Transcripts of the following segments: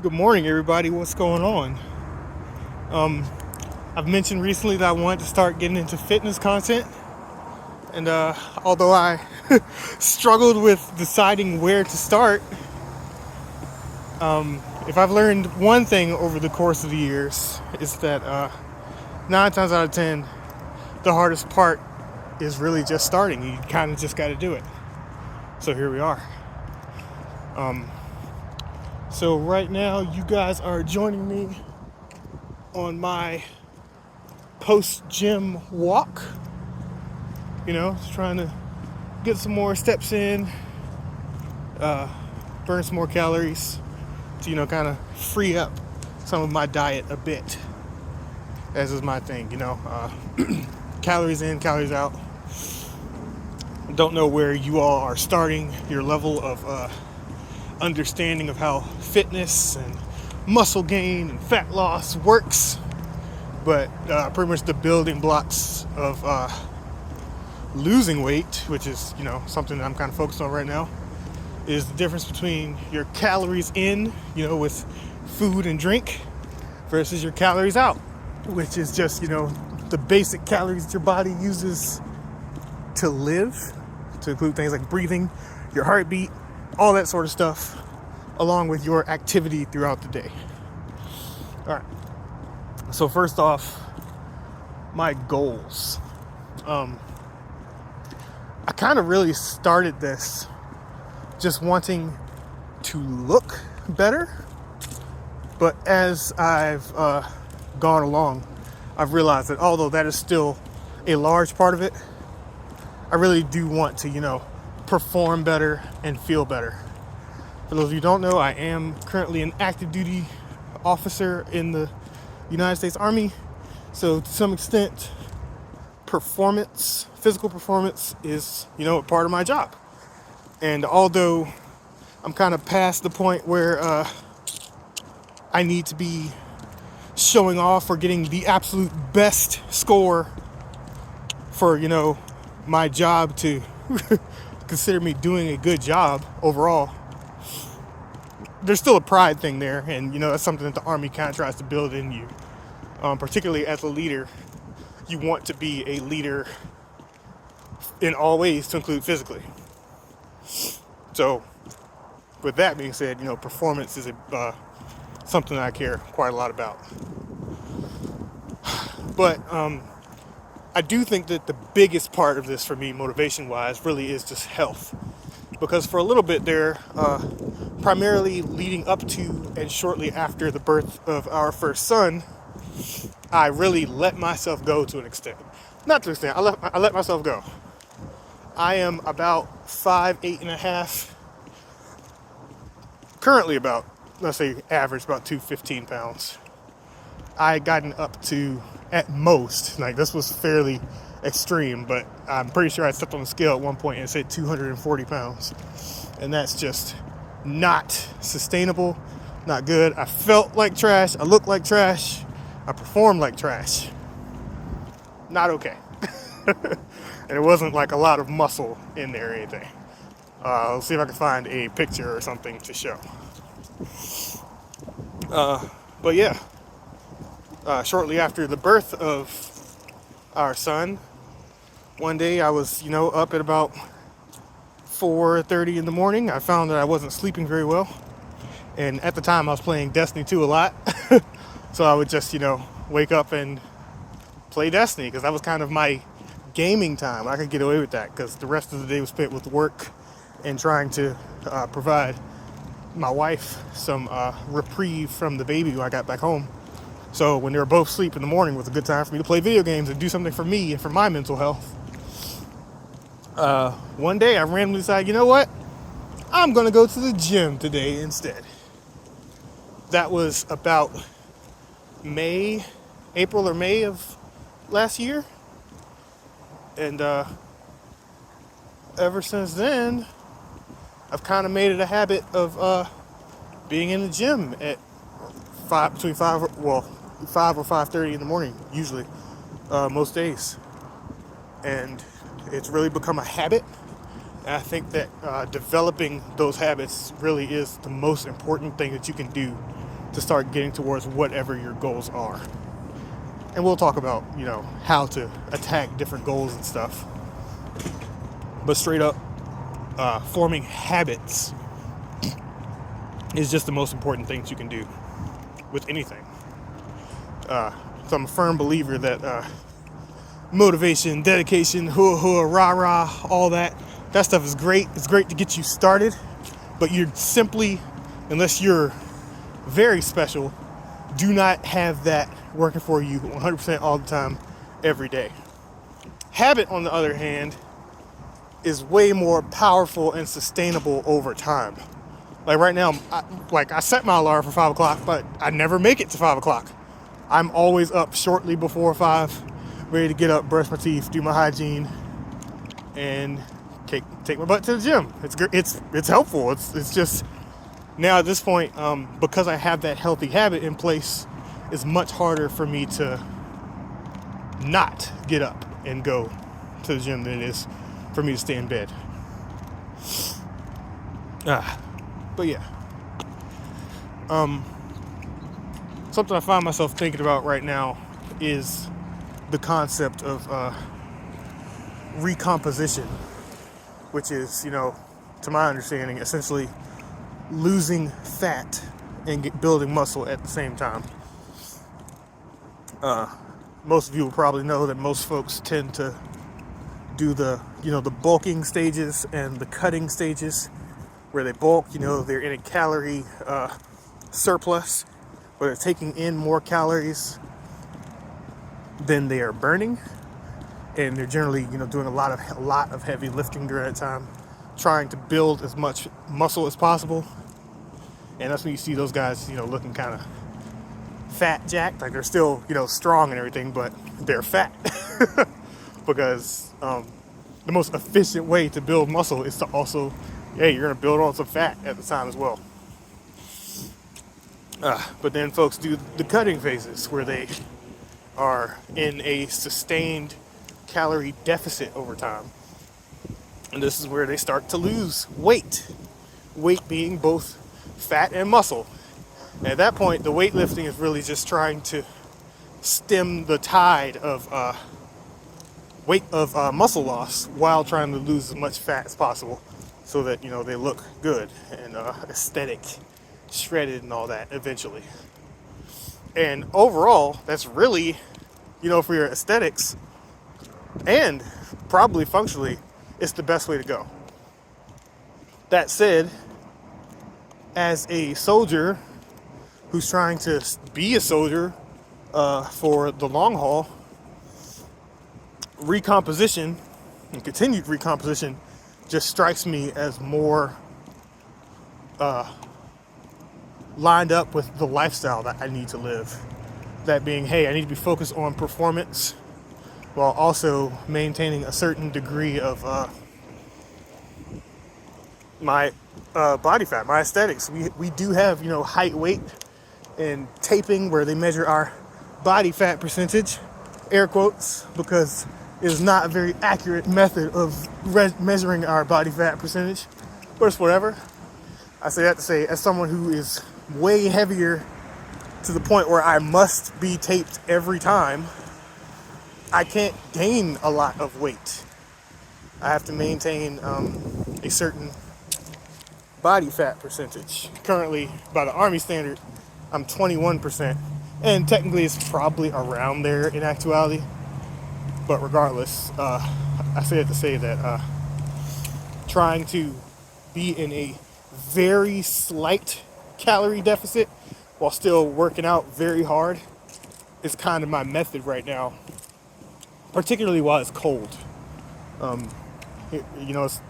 Good morning, everybody. What's going on? I've mentioned recently that I wanted to start getting into fitness content, and although I struggled with deciding where to start, if I've learned one thing over the course of the years, it's that 9 times out of 10, the hardest part is really just starting. You kind of just got to do it. So here we are. So right now, you guys are joining me on my post-gym walk. Just trying to get some more steps in, burn some more calories to, kind of free up some of my diet a bit, as is my thing, calories in, calories out. Don't know where you all are starting your level of understanding of how fitness and muscle gain and fat loss works, but pretty much the building blocks of losing weight, which is something that I'm kind of focused on right now, is the difference between your calories in, with food and drink, versus your calories out, which is just the basic calories that your body uses to live, to include things like breathing, your heartbeat, all that sort of stuff, along with your activity throughout the day. All right. So first off, my goals. I kind of really started this just wanting to look better, but as I've gone along, I've realized that although that is still a large part of it, I really do want to, perform better and feel better. For those of you who don't know, I am currently an active duty officer in the United States Army. So to some extent, physical performance is, a part of my job. And although I'm kind of past the point where I need to be showing off or getting the absolute best score for, my job to consider me doing a good job overall, there's still a pride thing there, and that's something that the Army kind of tries to build in you. Particularly as a leader, you want to be a leader in all ways, to include physically. So, with that being said, performance is something that I care quite a lot about. But I do think that the biggest part of this for me, motivation-wise, really is just health. Because for a little bit there, primarily leading up to and shortly after the birth of our first son, I really let myself go to an extent. Not to an extent, I let myself go. I am about 5'8.5", currently about, let's say average, about 215 pounds. I had gotten up to, at most, like this was fairly extreme, but I'm pretty sure I stepped on the scale at one point and it said 240 pounds. And that's just not sustainable, not good. I felt like trash, I looked like trash, I performed like trash. Not okay. And it wasn't like a lot of muscle in there or anything. Let's see if I can find a picture or something to show. But yeah, shortly after the birth of our son, one day I was, up at about 4:30 in the morning. I found that I wasn't sleeping very well. And at the time I was playing Destiny 2 a lot. So I would just, wake up and play Destiny, because that was kind of my gaming time. I could get away with that because the rest of the day was spent with work and trying to provide my wife some reprieve from the baby when I got back home. So when they were both asleep in the morning, it was a good time for me to play video games and do something for me and for my mental health. One day I randomly decided, you know what? I'm going to go to the gym today instead. That was about April or May of last year. And ever since then, I've kind of made it a habit of being in the gym at 5 or 5:30 in the morning, usually, most days. And it's really become a habit. And I think that developing those habits really is the most important thing that you can do to start getting towards whatever your goals are. And we'll talk about, how to attack different goals and stuff. But straight up, forming habits is just the most important thing that you can do with anything. So I'm a firm believer that motivation, dedication, hoo-hoo, rah-rah, all that stuff is great. It's great to get you started, but you're simply, unless you're very special, do not have that working for you 100% all the time, every day. Habit, on the other hand, is way more powerful and sustainable over time. Like right now, I set my alarm for 5 o'clock, but I never make it to 5 o'clock. I'm always up shortly before 5, ready to get up, brush my teeth, do my hygiene, and take my butt to the gym. It's helpful. It's just, now at this point, because I have that healthy habit in place, it's much harder for me to not get up and go to the gym than it is for me to stay in bed. But yeah. Something I find myself thinking about right now is the concept of recomposition, which is, to my understanding, essentially losing fat and building muscle at the same time. Most of you will probably know that most folks tend to do the bulking stages and the cutting stages, where they bulk, they're in a calorie surplus, but they're taking in more calories than they are burning, and they're generally, doing a lot of heavy lifting during that time, trying to build as much muscle as possible. And that's when you see those guys, looking kind of fat jacked, like they're still, strong and everything, but they're fat. Because the most efficient way to build muscle is to also, you're going to build on some fat at the time as well. But then folks do the cutting phases, where they are in a sustained calorie deficit over time. And this is where they start to lose weight. Weight being both fat and muscle. And at that point, the weightlifting is really just trying to stem the tide of muscle loss while trying to lose as much fat as possible, so that they look good and aesthetic, shredded and all that eventually. And overall, that's really, for your aesthetics and probably functionally, it's the best way to go. That said, as a soldier who's trying to be a soldier for the long haul, recomposition and continued recomposition just strikes me as more lined up with the lifestyle that I need to live. That being, I need to be focused on performance while also maintaining a certain degree of my body fat, my aesthetics. We do have, height, weight, and taping, where they measure our body fat percentage, air quotes, because it is not a very accurate method of measuring our body fat percentage, but it's whatever. I say that to say, as someone who is way heavier to the point where I must be taped every time, I can't gain a lot of weight. I have to maintain a certain body fat percentage. Currently, by the Army standard, I'm 21%, and technically it's probably around there in actuality. But regardless, I say it to say that trying to be in a very slight calorie deficit while still working out very hard is kind of my method right now, particularly while it's cold. It's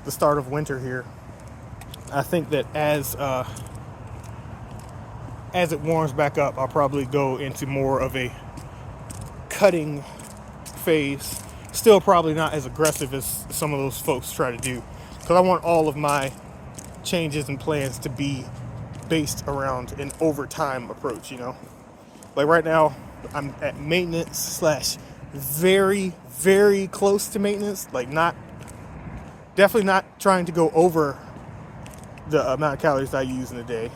the start of winter here. I think that as it warms back up, I'll probably go into more of a cutting phase. Still probably not as aggressive as some of those folks try to do, because I want all of my changes and plans to be based around an overtime approach. Like right now, I'm at maintenance / very, very close to maintenance. Like definitely not trying to go over the amount of calories I use in a day.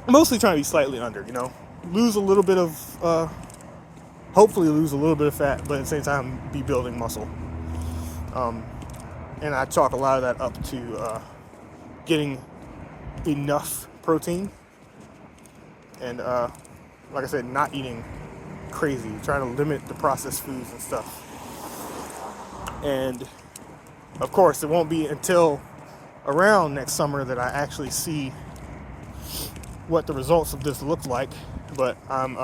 mostly trying to be slightly under, you know, lose a little bit of, hopefully lose a little bit of fat, but at the same time be building muscle. And I chalk a lot of that up to getting enough protein and, like I said, not eating crazy, trying to limit the processed foods and stuff. And of course, it won't be until around next summer that I actually see what the results of this look like, but I'm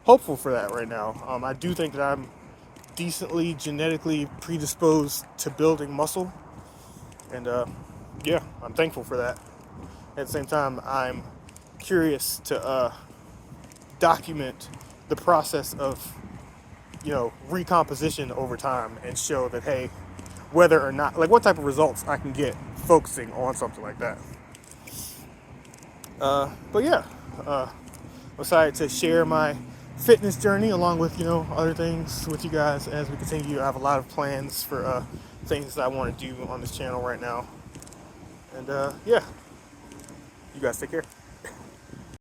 hopeful for that right now. I do think that I'm decently genetically predisposed to building muscle, and yeah, I'm thankful for that. At the same time, I'm curious to document the process of, you know, recomposition over time and show that, hey, whether or not, like, what type of results I can get focusing on something like that. But yeah, decided to share my fitness journey along with, you know, other things with you guys as we continue. I have a lot of plans for things that I want to do on this channel right now. And yeah, you guys take care.